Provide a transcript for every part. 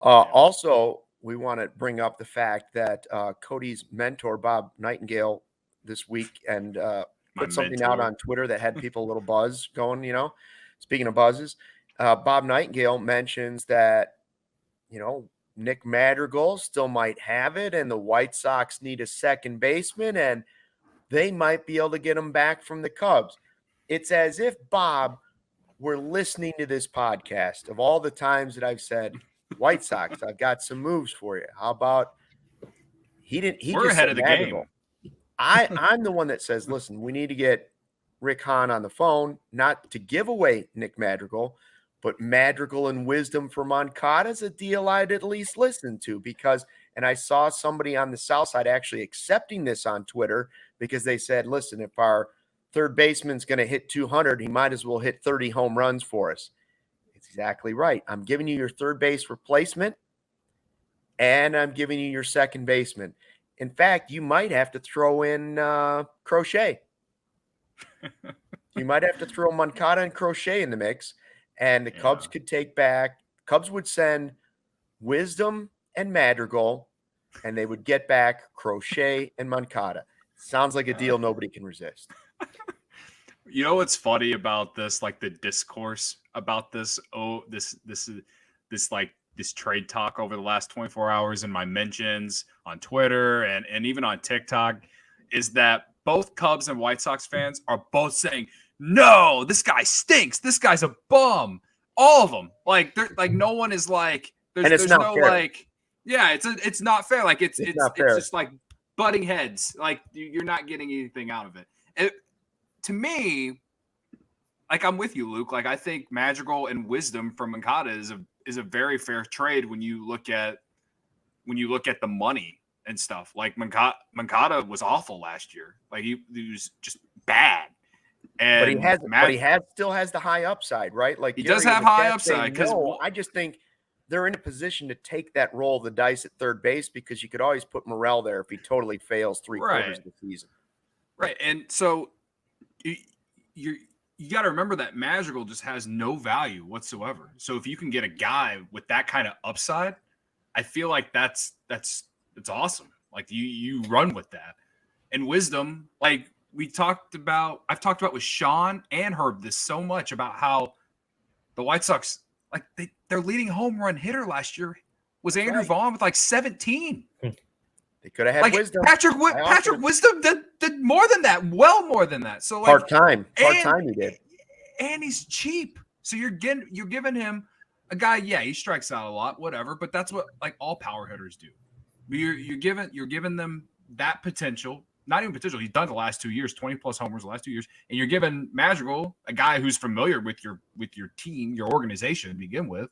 Also, we want to bring up the fact that Cody's mentor, Bob Nightengale, this week and put something out on Twitter that had people a little buzz going, Speaking of buzzes, Bob Nightengale mentions that, Nick Madrigal still might have it and the White Sox need a second baseman and they might be able to get him back from the Cubs. It's as if Bob were listening to this podcast of all the times that I've said, White Sox, I've got some moves for you. How about We're ahead of the Madrigal game. I'm the one that says, listen, we need to get Rick Hahn on the phone, not to give away Nick Madrigal, but Madrigal and Wisdom for Moncada is a deal I'd at least listen to because, and I saw somebody on the Southside actually accepting this on Twitter because they said, listen, if our third baseman's going to hit 200, he might as well hit 30 home runs for us. It's exactly right. I'm giving you your third base replacement and I'm giving you your second baseman. In fact, you might have to throw in Crochet. You might have to throw Moncada and Crochet in the mix, and the Cubs could take back. Cubs would send Wisdom and Madrigal, and they would get back Crochet and Moncada. Sounds like a deal nobody can resist. You know what's funny about this, like the discourse about this? This trade talk over the last 24 hours in my mentions on Twitter and even on TikTok is that both Cubs and White Sox fans are both saying, no, this guy stinks. This guy's a bum. All of them. Like, they're like, no one is like, there's no fair. Like, yeah, it's not fair. Like it's just like butting heads. Like you're not getting anything out of it. To me, like I'm with you, Luke. Like I think Madrigal and Wisdom from Moncada is a very fair trade when you look at the money and stuff. Like Moncada was awful last year. Like he was just bad. And but he still has the high upside, right? Like he does have high upside. I just think they're in a position to take that roll of the dice at third base because you could always put Morel there if he totally fails three-quarters of the season. Right, and so you got to remember that Madrigal just has no value whatsoever. So if you can get a guy with that kind of upside, I feel like that's awesome. Like you run with that. And Wisdom, like I've talked about with Sean and Herb this so much about how the White Sox, like their leading home run hitter last year was Andrew Vaughn with like 17. They could have had Wisdom. Patrick Wisdom did more than that, well more than that. So like part-time he did. And he's cheap. So you're giving him a guy, yeah, he strikes out a lot, whatever, but that's what like all power hitters do. You're giving them that potential. Not even potential. He's done the last 2 years, 20 plus homers the last 2 years, and you're giving Madrigal, a guy who's familiar with your team, your organization to begin with,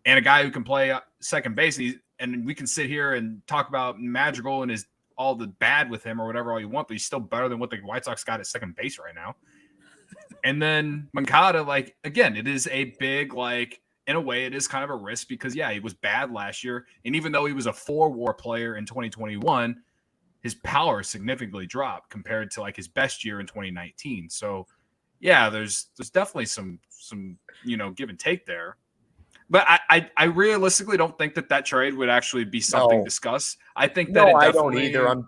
and a guy who can play second base. And we can sit here and talk about Madrigal and all the bad with him or whatever all you want, but he's still better than what the White Sox got at second base right now. And then Moncada, like again, it is a big like in a way it is kind of a risk because he was bad last year, and even though he was a 4-WAR player in 2021. His power significantly dropped compared to like his best year in 2019. So yeah, there's definitely some give and take there. But I realistically don't think that trade would actually be something discussed. I think that I don't either. I'm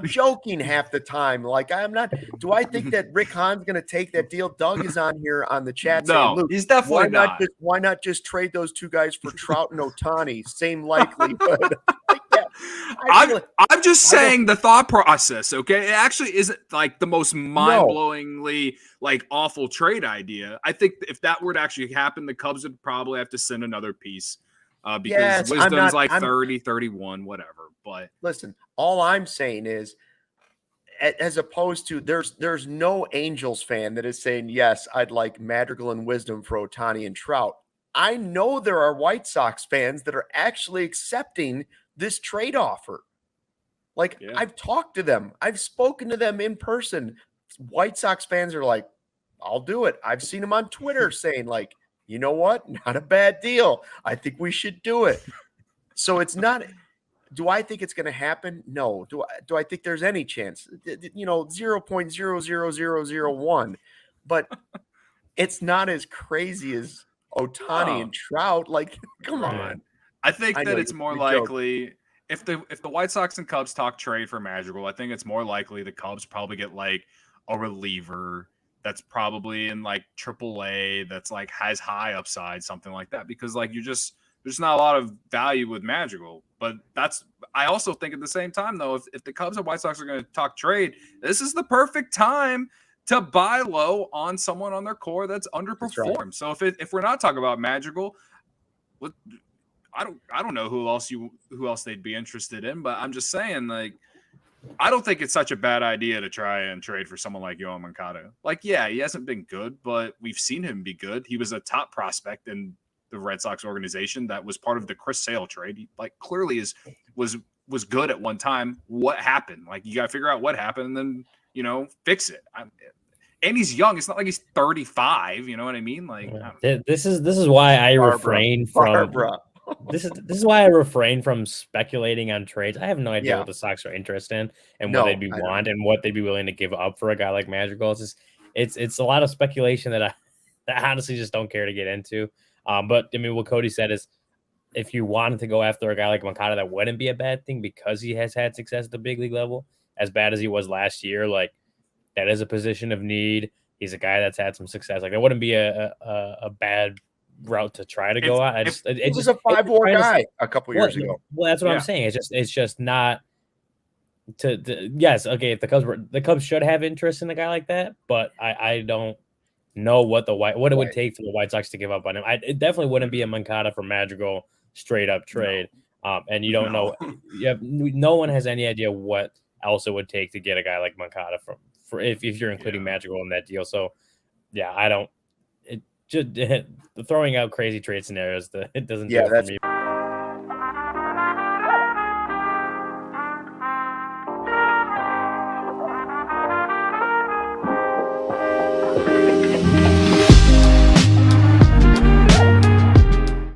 joking half the time. Like I'm not. Do I think that Rick Hahn's going to take that deal? Doug is on here on the chat saying, Luke, he's definitely not. Why not just trade those two guys for Trout and Ohtani? Same likelihood. I'm just saying the thought process, okay? It actually isn't like the most mind-blowingly like awful trade idea. I think if that were to actually happen, the Cubs would probably have to send another piece because Wisdom's 30, 31, whatever. But listen, all I'm saying is as opposed to there's no Angels fan that is saying, yes, I'd like Madrigal and Wisdom for Ohtani and Trout. I know there are White Sox fans that are actually accepting this trade offer. Like I've talked to them. I've spoken to them in person. White Sox fans are like, I'll do it. I've seen them on Twitter saying like, you know what? Not a bad deal. I think we should do it. So it's not, do I think it's going to happen? No. Do I think there's any chance? 0.00001, but it's not as crazy as Ohtani and Trout. Like, come on. I think I that know, it's more you're joking. likely if the White Sox and Cubs talk trade for Madrigal, I think it's more likely the Cubs probably get like a reliever that's probably in like AAA that's like has high upside, something like that. Because like there's not a lot of value with Madrigal. But I also think at the same time though, if the Cubs and White Sox are going to talk trade, this is the perfect time to buy low on someone on their core that's underperformed. right. So if we're not talking about Madrigal, I don't know who else they'd be interested in, but I'm just saying, like, I don't think it's such a bad idea to try and trade for someone like Yoan Moncada. Like, yeah, he hasn't been good, but we've seen him be good. He was a top prospect in the Red Sox organization that was part of the Chris Sale trade. He, like, clearly was good at one time. What happened? Like, you got to figure out what happened and then, fix it. And he's young. It's not like he's 35. You know what I mean? Like, this is why I refrain from. This is why I refrain from speculating on trades. I have no idea what the Sox are interested in and what they'd want and what they'd be willing to give up for a guy like Madrigal. It's a lot of speculation that I honestly just don't care to get into. But I mean, what Cody said is, if you wanted to go after a guy like Moncada, that wouldn't be a bad thing because he has had success at the big league level, as bad as he was last year. Like, that is a position of need. He's a guy that's had some success. Like, that wouldn't be a bad route to try to go out. It was a 5-WAR guy a couple years ago. Well, that's what I'm saying. It's just not yes, okay. If the Cubs should have interest in a guy like that, but I don't know what it would take for the White Sox to give up on him. It definitely wouldn't be a Moncada for Madrigal straight up trade. And you don't know. No one has any idea what else it would take to get a guy like Moncada for if you're including Madrigal in that deal. So I don't. Just throwing out crazy trade scenarios. It doesn't do it for me.